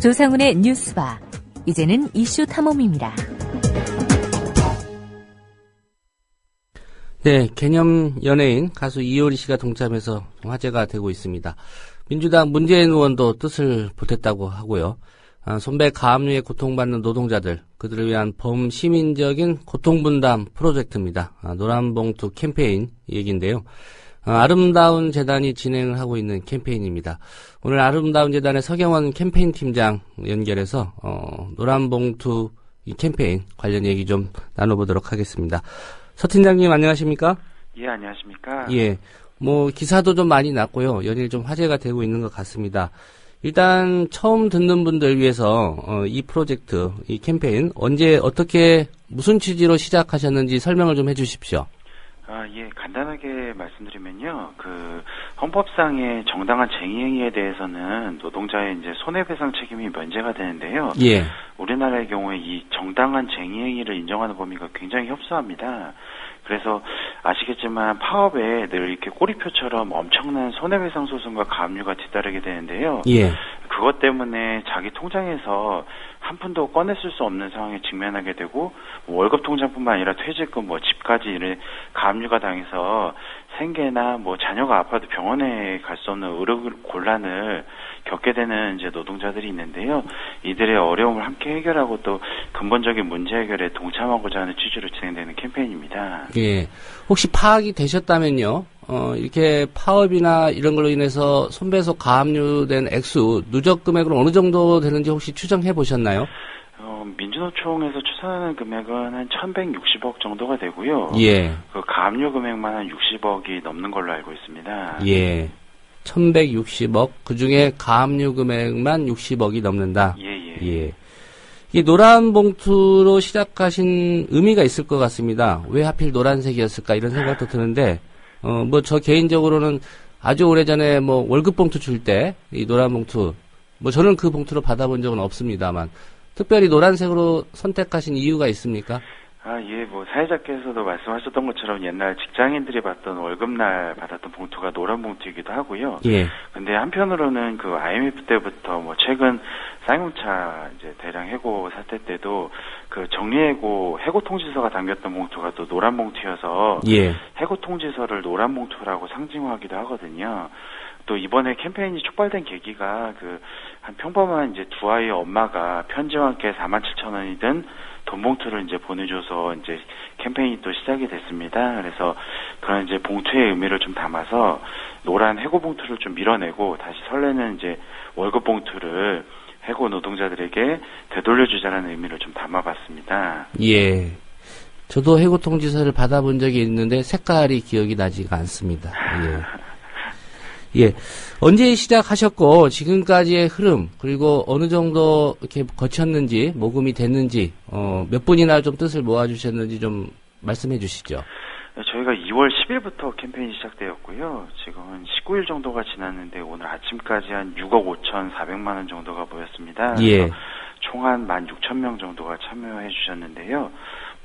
조상훈의 뉴스바. 이제는 이슈 탐험입니다. 네, 개념 연예인 가수 이효리 씨가 동참해서 화제가 되고 있습니다. 민주당 문재인 의원도 뜻을 보탰다고 하고요. 손배 가압류에 고통받는 노동자들, 그들을 위한 범시민적인 고통분담 프로젝트입니다. 노란봉투 캠페인 얘기인데요. 아름다운 재단이 진행을 하고 있는 캠페인입니다. 오늘 아름다운 재단의 서경원 캠페인 팀장 연결해서 노란봉투 이 캠페인 관련 얘기 좀 나눠보도록 하겠습니다. 서 팀장님 안녕하십니까? 예, 안녕하십니까? 예, 뭐 기사도 좀 많이 났고요. 연일 좀 화제가 되고 있는 것 같습니다. 일단 처음 듣는 분들 위해서 이 프로젝트, 이 캠페인 언제 어떻게 무슨 취지로 시작하셨는지 설명을 좀 해주십시오. 예, 간단하게 말씀드리면요. 헌법상의 정당한 쟁의행위에 대해서는 노동자의 이제 손해배상 책임이 면제가 되는데요. 예. 우리나라의 경우에 이 정당한 쟁의행위를 인정하는 범위가 굉장히 협소합니다. 그래서 아시겠지만 파업에 늘 이렇게 꼬리표처럼 엄청난 손해배상 소송과 가압류가 뒤따르게 되는데요. 예. 그것 때문에 자기 통장에서 한 푼도 꺼냈을 수 없는 상황에 직면하게 되고 월급 통장뿐만 아니라 퇴직금, 집까지 이런 가압류가 당해서 생계나 자녀가 아파도 병원에 갈 수 없는 의료 곤란을 겪게 되는 이제 노동자들이 있는데요. 이들의 어려움을 함께 해결하고 또 근본적인 문제 해결에 동참하고자 하는 취지로 진행되는 캠페인입니다. 예. 혹시 파악이 되셨다면요. 이렇게 파업이나 이런 걸로 인해서 손배소 가압류된 액수, 누적 금액으로 어느 정도 되는지 혹시 추정해 보셨나요? 민주노총에서 추산하는 금액은 한 1,160억 정도가 되고요. 예. 그 가압류 금액만 한 60억이 넘는 걸로 알고 있습니다. 예. 1,160억, 그 중에 가압류 금액만 60억이 넘는다. 예. 이 노란 봉투로 시작하신 의미가 있을 것 같습니다. 왜 하필 노란색이었을까 이런 생각도 드는데, 저 개인적으로는 아주 오래전에 월급 봉투 줄 때 이 노란 봉투, 저는 그 봉투로 받아본 적은 없습니다만, 특별히 노란색으로 선택하신 이유가 있습니까? 예, 사회자께서도 말씀하셨던 것처럼 옛날 직장인들이 받던 월급날 받았던 봉투가 노란 봉투이기도 하고요. 예. 근데 한편으로는 그 IMF 때부터 최근 쌍용차 이제 대량 해고 사태 때도 그 정리해고 해고 통지서가 담겼던 봉투가 또 노란 봉투여서 예. 해고 통지서를 노란 봉투라고 상징화하기도 하거든요. 또 이번에 캠페인이 촉발된 계기가 한 평범한 이제 두 아이의 엄마가 편지와 함께 47,000원이든 돈 봉투를 이제 보내줘서 이제 캠페인이 또 시작이 됐습니다. 그래서 그런 이제 봉투의 의미를 좀 담아서 노란 해고 봉투를 좀 밀어내고 다시 설레는 이제 월급 봉투를 해고 노동자들에게 되돌려주자라는 의미를 좀 담아봤습니다. 예. 저도 해고 통지서를 받아본 적이 있는데 색깔이 기억이 나지가 않습니다. 예. 예. 언제 시작하셨고, 지금까지의 흐름, 그리고 어느 정도 이렇게 거쳤는지, 모금이 됐는지, 몇 분이나 좀 뜻을 모아주셨는지 좀 말씀해 주시죠. 저희가 2월 10일부터 캠페인이 시작되었고요. 지금은 19일 정도가 지났는데, 오늘 아침까지 한 6억 5,400만 원 정도가 모였습니다. 예. 총 한 16,000명 정도가 참여해 주셨는데요.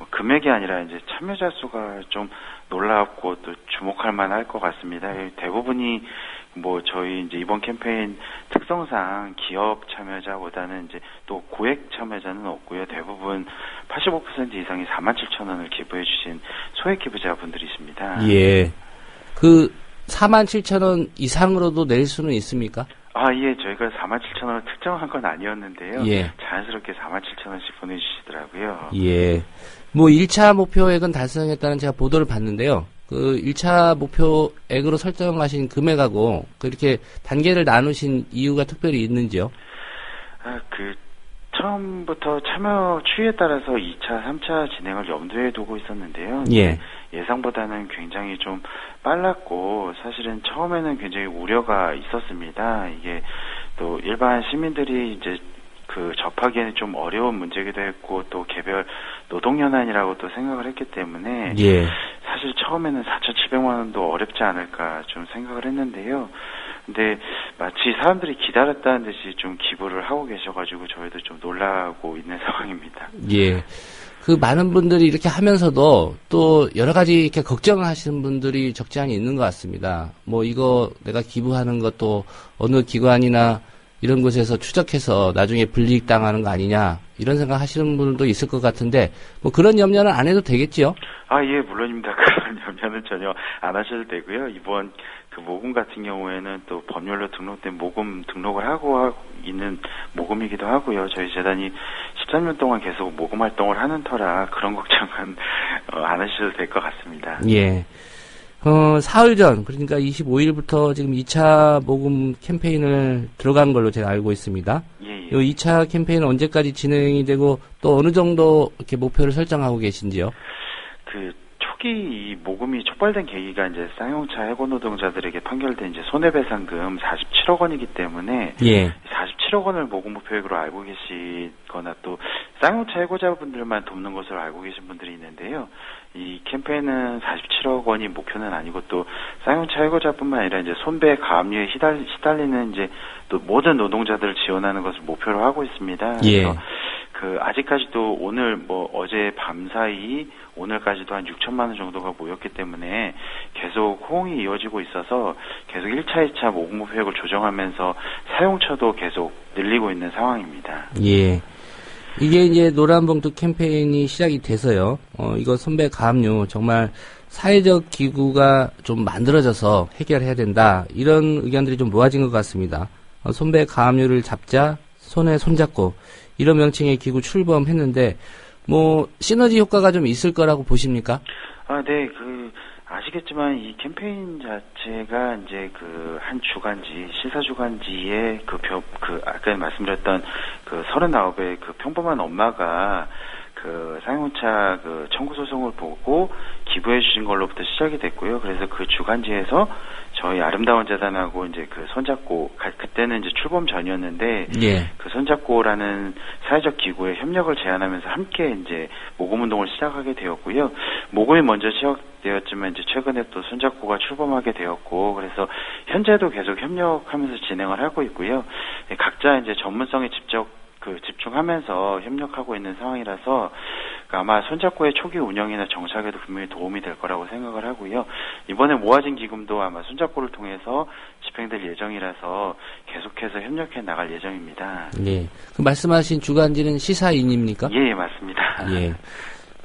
금액이 아니라 이제 참여자 수가 좀 놀랍고 또 주목할 만할 것 같습니다. 대부분이 저희 이제 이번 캠페인 특성상 기업 참여자보다는 이제 또 고액 참여자는 없고요. 대부분 85% 이상이 47,000원을 기부해 주신 소액 기부자분들이십니다. 예. 47,000원 이상으로도 낼 수는 있습니까? 예, 저희가 47,000원을 특정한 건 아니었는데요. 예. 자연스럽게 47,000원씩 보내주시더라고요. 예. 1차 목표액은 달성했다는 제가 보도를 봤는데요. 1차 목표액으로 설정하신 금액하고 그렇게 단계를 나누신 이유가 특별히 있는지요? 처음부터 참여 추이에 따라서 2차, 3차 진행을 염두에 두고 있었는데요. 예. 예상보다는 굉장히 좀 빨랐고 사실은 처음에는 굉장히 우려가 있었습니다. 이게 또 일반 시민들이 이제 접하기에는 좀 어려운 문제이기도 했고 또 개별 노동연한이라고 또 생각을 했기 때문에 예. 사실 처음에는 4,700만 원도 어렵지 않을까 좀 생각을 했는데요. 근데 마치 사람들이 기다렸다는 듯이 좀 기부를 하고 계셔가지고 저희도 좀 놀라고 있는 상황입니다. 예. 많은 분들이 이렇게 하면서도 또 여러 가지 이렇게 걱정하시는 분들이 적지 않이 있는 것 같습니다. 이거 내가 기부하는 것도 어느 기관이나 이런 곳에서 추적해서 나중에 불이익 당하는 거 아니냐 이런 생각 하시는 분들도 있을 것 같은데 뭐 그런 염려는 안 해도 되겠지요? 예, 물론입니다. 그런 염려는 전혀 안 하셔도 되고요. 이번 그 모금 같은 경우에는 또 법률로 등록된 모금 등록을 하고 있는 모금이기도 하고요. 저희 재단이 13년 동안 계속 모금 활동을 하는 터라 그런 걱정은 안 하셔도 될 것 같습니다. 예. 사흘 전, 그러니까 25일부터 지금 2차 모금 캠페인을 들어간 걸로 제가 알고 있습니다. 예. 이 2차 캠페인은 언제까지 진행이 되고 또 어느 정도 이렇게 목표를 설정하고 계신지요? 초기 이 모금이 촉발된 계기가 이제 쌍용차 해고 노동자들에게 판결된 이제 손해배상금 47억 원이기 때문에 예. 47억 원을 모금 목표액으로 알고 계시거나 또 쌍용차 해고자분들만 돕는 것으로 알고 계신 분들이 있는데요. 이 캠페인은 47억 원이 목표는 아니고 또 쌍용차 해고자뿐만 아니라 이제 손배 가압류에 시달리는 이제 또 모든 노동자들을 지원하는 것을 목표로 하고 있습니다. 예. 그래서 아직까지도 오늘 어제 밤 사이 오늘까지도 한 6천만 원 정도가 모였기 때문에 계속 호응이 이어지고 있어서 계속 1차, 2차 모금 목표액을 조정하면서 사용처도 계속 늘리고 있는 상황입니다. 예. 이게 이제 노란봉투 캠페인이 시작이 돼서요. 이거 손배 가압류 정말 사회적 기구가 좀 만들어져서 해결해야 된다. 이런 의견들이 좀 모아진 것 같습니다. 손배 가압류를 잡자, 손에 손잡고 이런 명칭의 기구 출범했는데 뭐 시너지 효과가 좀 있을 거라고 보십니까? 네, 아시겠지만 이 캠페인 자체가 이제 한 주간지 시사 주간지에 아까 말씀드렸던 39의 평범한 엄마가 쌍용차 청구 소송을 보고 기부해 주신 걸로부터 시작이 됐고요. 그래서 그 주간지에서 저희 아름다운 재단하고 이제 손잡고 그때는 이제 출범 전이었는데 예. 손잡고라는 사회적 기구에 협력을 제안하면서 함께 이제 모금 운동을 시작하게 되었고요. 모금이 먼저 시작되었지만 이제 최근에 또 손잡고가 출범하게 되었고 그래서 현재도 계속 협력하면서 진행을 하고 있고요. 각자 이제 전문성에 집중하면서 협력하고 있는 상황이라서 아마 손잡고의 초기 운영이나 정착에도 분명히 도움이 될 거라고 생각을 하고요. 이번에 모아진 기금도 아마 손잡고를 통해서 집행될 예정이라서 계속해서 협력해 나갈 예정입니다. 예. 말씀하신 주간지는 시사인입니까? 예, 맞습니다. 예.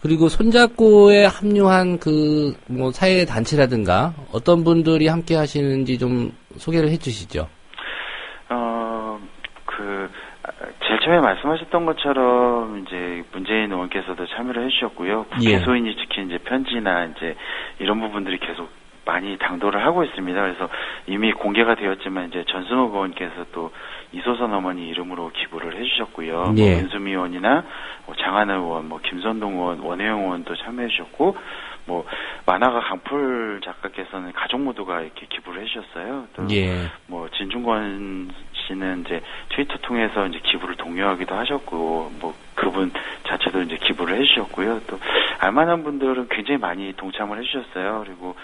그리고 손잡고에 합류한 사회 단체라든가 어떤 분들이 함께 하시는지 좀 소개를 해 주시죠. 제일 처음에 말씀하셨던 것처럼 이제 문재인 의원께서도 참여를 해주셨고요. 국회 소인이 지킨 이제 편지나 이제 이런 부분들이 계속 많이 당도를 하고 있습니다. 그래서 이미 공개가 되었지만 이제 전순옥 의원께서 또 이소선 어머니 이름으로 기부를 해주셨고요. 예. 윤수미 의원이나 장하나 의원, 김선동 의원, 원혜영 의원도 참여해주셨고 만화가 강풀 작가께서는 가족 모두가 이렇게 기부를 해주셨어요. 또 예. 진중권 씨는 이제 트위터 통해서 이제 기부를 독려하기도 하셨고 그분 자체도 이제 기부를 해주셨고요. 또 알만한 분들은 굉장히 많이 동참을 해주셨어요. 그리고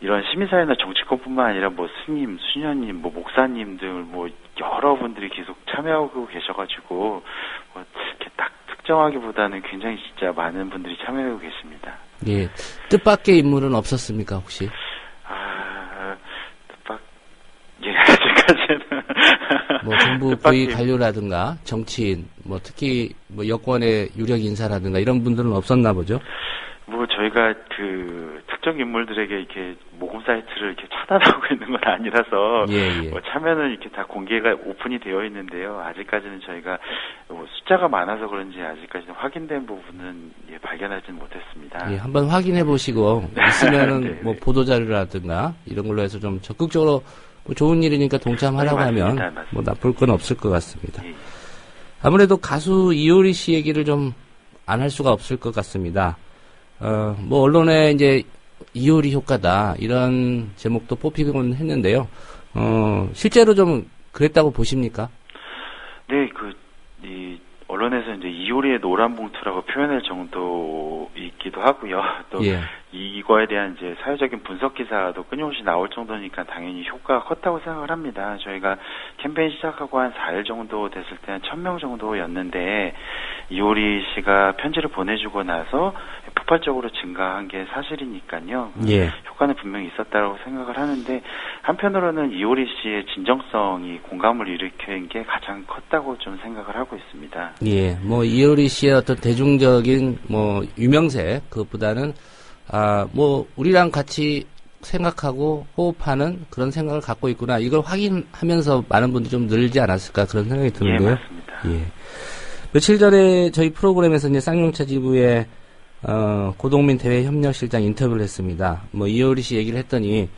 이런 시민사회나 정치권뿐만 아니라 스님, 수녀님, 목사님들 여러분들이 계속 참여하고 계셔가지고 이렇게 딱 특정하기보다는 굉장히 진짜 많은 분들이 참여하고 계십니다. 예. 뜻밖의 인물은 없었습니까 혹시? 아직까지는. 정부 고위 관료라든가 정치인, 특히 여권의 유력 인사라든가 이런 분들은 없었나 보죠? 저희가 특정 인물들에게 이렇게 모금 사이트를 이렇게 차단하고 있는 건 아니라서 예. 참여는 이렇게 다 공개가 오픈이 되어 있는데요. 아직까지는 저희가 숫자가 많아서 그런지 아직까지는 확인된 부분은 발견하지는 못했습니다. 예, 한번 확인해 보시고 있으면은 네. 보도자료라든가 이런 걸로 해서 좀 적극적으로 좋은 일이니까 동참하라고 하면 맞습니다. 나쁠 건 없을 것 같습니다. 예. 아무래도 가수 이효리 씨 얘기를 좀 안 할 수가 없을 것 같습니다. 언론에 이제 이효리 효과다 이런 제목도 뽑히곤 했는데요. 실제로 좀 그랬다고 보십니까? 네, 언론에서 이제 이효리의 노란 봉투라고 표현할 정도이기도 하고요. 또 이거에 대한 이제 사회적인 분석 기사도 끊임없이 나올 정도니까 당연히 효과가 컸다고 생각을 합니다. 저희가 캠페인 시작하고 한 4일 정도 됐을 때 한 1,000명 정도였는데 이효리 씨가 편지를 보내주고 나서 폭발적으로 증가한 게 사실이니까요. 예. 효과는 분명히 있었다고 생각을 하는데 한편으로는 이효리 씨의 진정성이 공감을 일으킨 게 가장 컸다고 좀 생각을 하고 있습니다. 예, 뭐 이효리 씨의 어떤 대중적인 뭐 유명세 그것보다는 뭐 우리랑 같이 생각하고 호흡하는 그런 생각을 갖고 있구나. 이걸 확인하면서 많은 분들이 좀 늘지 않았을까 그런 생각이 드는데요. 예, 맞습니다. 예. 며칠 전에 저희 프로그램에서 이제 쌍용차 지부의 고동민 대외협력실장 인터뷰를 했습니다. 뭐 이효리 씨 얘기를 했더니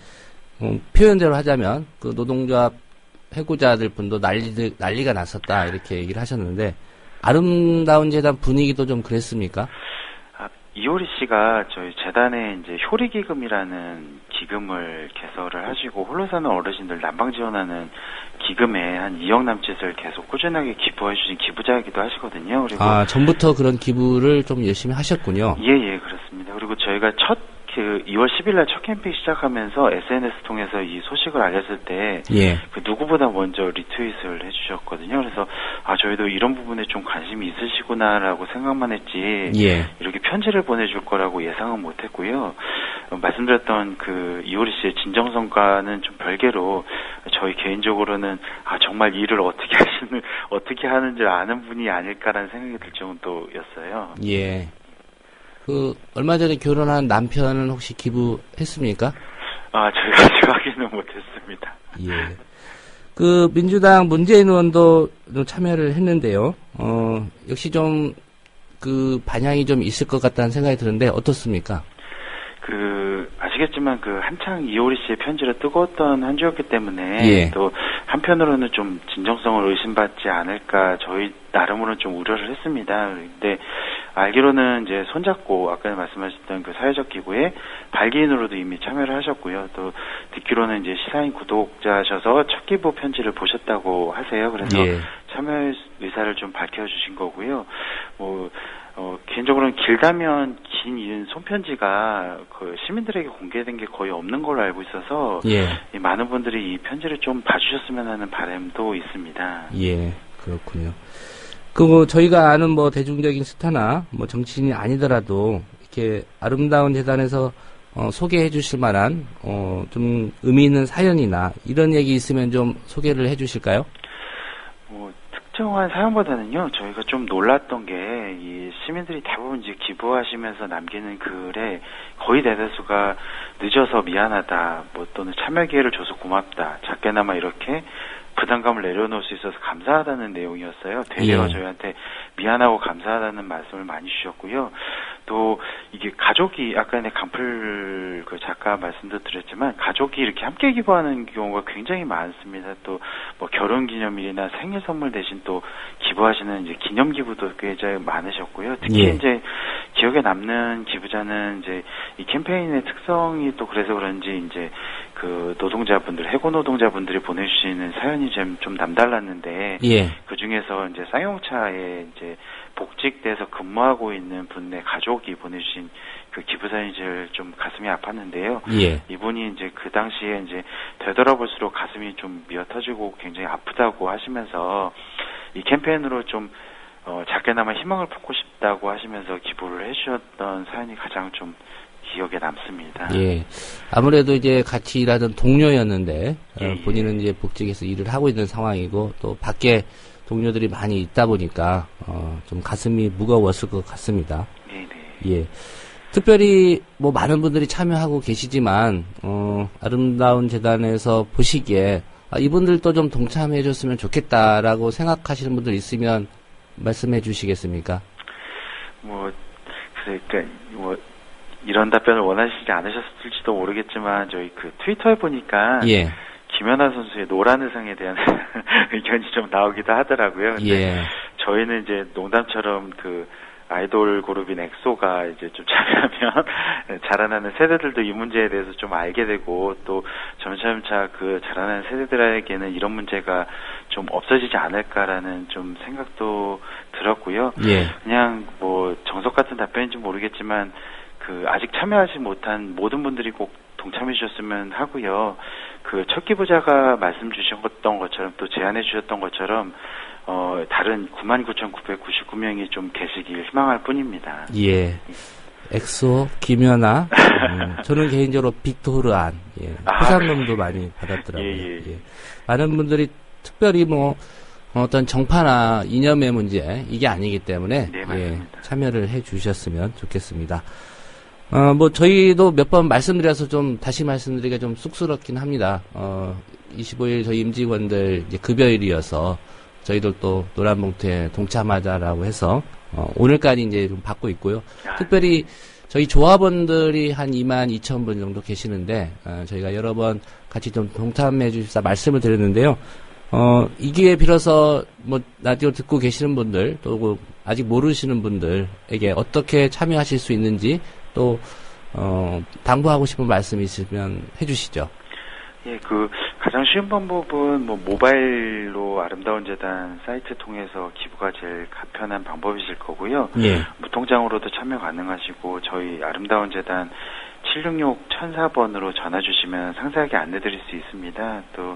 표현대로 하자면 그 노동조합 해고자들 분도 난리가 났었다 이렇게 얘기를 하셨는데 아름다운 재단 분위기도 좀 그랬습니까? 이효리 씨가 저희 재단에 이제 효리기금이라는 기금을 개설을 하시고 홀로 사는 어르신들 난방 지원하는 기금에 한 2억 남짓을 계속 꾸준하게 기부해 주신 기부자이기도 하시거든요. 그리고 전부터 그런 기부를 좀 열심히 하셨군요. 예, 그렇습니다. 그리고 저희가 2월 10일 날 첫 캠페인 시작하면서 SNS 통해서 이 소식을 알렸을 때, 그 누구보다 먼저 리트윗을 해주셨거든요. 그래서, 저희도 이런 부분에 좀 관심이 있으시구나라고 생각만 했지, 이렇게 편지를 보내줄 거라고 예상은 못 했고요. 말씀드렸던 그 이효리 씨의 진정성과는 좀 별개로, 저희 개인적으로는, 정말 일을 어떻게 하는지 아는 분이 아닐까라는 생각이 들 정도였어요. 예. 얼마 전에 결혼한 남편은 혹시 기부했습니까? 저희가 아직 확인은 못했습니다. 예. 민주당 문재인 의원도 좀 참여를 했는데요. 역시 좀, 반향이 좀 있을 것 같다는 생각이 드는데, 어떻습니까? 아시겠지만, 한창 이효리 씨의 편지로 뜨거웠던 한 주였기 때문에, 또, 한편으로는 좀 진정성을 의심받지 않을까, 저희 나름으로는 좀 우려를 했습니다. 근데, 알기로는 이제 손잡고, 아까 말씀하셨던 그 사회적 기부에 발기인으로도 이미 참여를 하셨고요. 또, 듣기로는 이제 시사인 구독자셔서 첫 기부 편지를 보셨다고 하세요. 그래서 참여 의사를 좀 밝혀주신 거고요. 개인적으로는 길다면 긴 손편지가 시민들에게 공개된 게 거의 없는 걸로 알고 있어서 많은 분들이 이 편지를 좀 봐주셨으면 하는 바람도 있습니다. 예, 그렇군요. 저희가 아는 대중적인 스타나 정치인이 아니더라도 이렇게 아름다운 재단에서 소개해 주실 만한 좀 의미 있는 사연이나 이런 얘기 있으면 좀 소개를 해 주실까요? 특정한 사연보다는요, 저희가 좀 놀랐던 게, 이 시민들이 대부분 이제 기부하시면서 남기는 글에 거의 대다수가 늦어서 미안하다, 또는 참여 기회를 줘서 고맙다, 작게나마 이렇게 부담감을 내려놓을 수 있어서 감사하다는 내용이었어요. 되레어 저희한테 미안하고 감사하다는 말씀을 많이 주셨고요. 또 이게 가족이 아까 강풀 작가 말씀도 드렸지만 가족이 이렇게 함께 기부하는 경우가 굉장히 많습니다. 또 결혼기념일이나 생일 선물 대신 또 기부하시는 이제 기념 기부도 굉장히 많으셨고요. 특히 이제 기억에 남는 기부자는 이제 이 캠페인의 특성이 또 그래서 그런지 이제 노동자분들, 해고 노동자분들이 보내주시는 사연이 좀 남달랐는데, 그 중에서 이제 쌍용차에 이제 복직돼서 근무하고 있는 분의 가족이 보내주신 그 기부 사연이 제일 좀 가슴이 아팠는데요. 이분이 이제 그 당시에 이제 되돌아볼수록 가슴이 좀 미어터지고 굉장히 아프다고 하시면서 이 캠페인으로 좀 작게나마 희망을 품고 싶다고 하시면서 기부를 해주셨던 사연이 가장 좀 기억에 남습니다. 아무래도 이제 같이 일하던 동료였는데, 본인은 이제 복직해서 일을 하고 있는 상황이고, 또 밖에 동료들이 많이 있다 보니까, 좀 가슴이 무거웠을 것 같습니다. 특별히 많은 분들이 참여하고 계시지만, 아름다운 재단에서 보시기에, 이분들도 좀 동참해 줬으면 좋겠다라고 생각하시는 분들 있으면 말씀해 주시겠습니까? 이런 답변을 원하시지 않으셨을지도 모르겠지만 저희 트위터에 보니까 김연아 선수의 노란 의상에 대한 의견이 좀 나오기도 하더라고요. 근데 저희는 이제 농담처럼 아이돌 그룹인 엑소가 이제 좀 참여하면 자라나는 세대들도 이 문제에 대해서 좀 알게 되고 또 점차 자라나는 세대들에게는 이런 문제가 좀 없어지지 않을까라는 좀 생각도 들었고요. 그냥 정석 같은 답변인지 모르겠지만 아직 참여하지 못한 모든 분들이 꼭 동참해 주셨으면 하고요. 첫 기부자가 말씀 주셨던 것처럼 또 제안해 주셨던 것처럼 다른 99,999명이 좀 계시길 희망할 뿐입니다. 엑소, 김연아, 저는 개인적으로 빅토르안, 예, 포상금도 많이 받았더라고요. 예. 많은 분들이 특별히 뭐 어떤 정파나 이념의 문제 이게 아니기 때문에 예, 참여를 해주셨으면 좋겠습니다. 뭐 저희도 몇 번 말씀드려서 좀 다시 말씀드리기가 좀 쑥스럽긴 합니다. 25일 저희 임직원들 이제 급여일이어서 저희들 또 노란봉투에 동참하자라고 해서 오늘까지 이제 좀 받고 있고요. 특별히 저희 조합원들이 한 22,000분 정도 계시는데 저희가 여러 번 같이 좀 동참해 주십사 말씀을 드렸는데요. 이 기회 빌어서 뭐 라디오 듣고 계시는 분들 또 아직 모르시는 분들에게 어떻게 참여하실 수 있는지 또 당부하고 싶은 말씀 있으면 해주시죠. 예, 가장 쉬운 방법은 모바일로 아름다운 재단 사이트 통해서 기부가 제일 간편한 방법이실 거고요. 예. 무통장으로도 참여 가능하시고 저희 아름다운 재단 766-1004번으로 전화 주시면 상세하게 안내드릴 수 있습니다. 또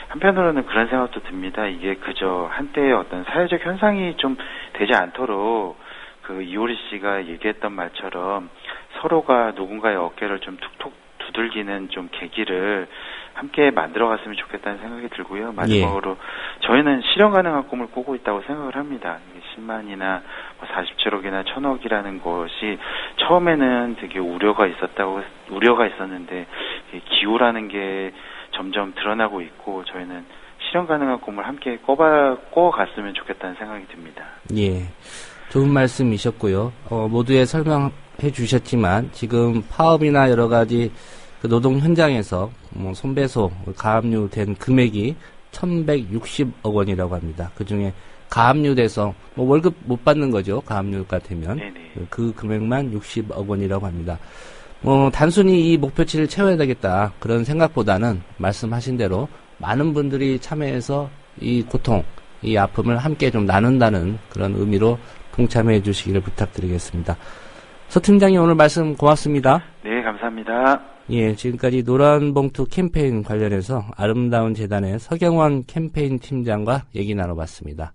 한편으로는 그런 생각도 듭니다. 이게 그저 한때의 어떤 사회적 현상이 좀 되지 않도록 이효리 씨가 얘기했던 말처럼 서로가 누군가의 어깨를 좀 툭툭 두들기는 좀 계기를 함께 만들어갔으면 좋겠다는 생각이 들고요. 마지막으로 저희는 실현 가능한 꿈을 꾸고 있다고 생각을 합니다. 10만이나 47억이나 1,000억이라는 것이 처음에는 되게 우려가 있었는데 기후라는 게 점점 드러나고 있고 저희는 실현 가능한 꿈을 함께 꿔갔으면 좋겠다는 생각이 듭니다. 예. 좋은 말씀이셨고요. 모두에 설명해 주셨지만 지금 파업이나 여러 가지 노동 현장에서 손배소 가압류된 금액이 1,160억 원이라고 합니다. 그중에 가압류돼서 월급 못 받는 거죠. 가압류가 되면. 네네. 그 금액만 60억 원이라고 합니다. 단순히 이 목표치를 채워야 되겠다 그런 생각보다는 말씀하신 대로 많은 분들이 참여해서 이 고통, 이 아픔을 함께 좀 나눈다는 그런 의미로 동참해 주시기를 부탁드리겠습니다. 서 팀장님 오늘 말씀 고맙습니다. 네, 감사합니다. 예, 지금까지 노란봉투 캠페인 관련해서 아름다운 재단의 서경원 캠페인 팀장과 얘기 나눠봤습니다.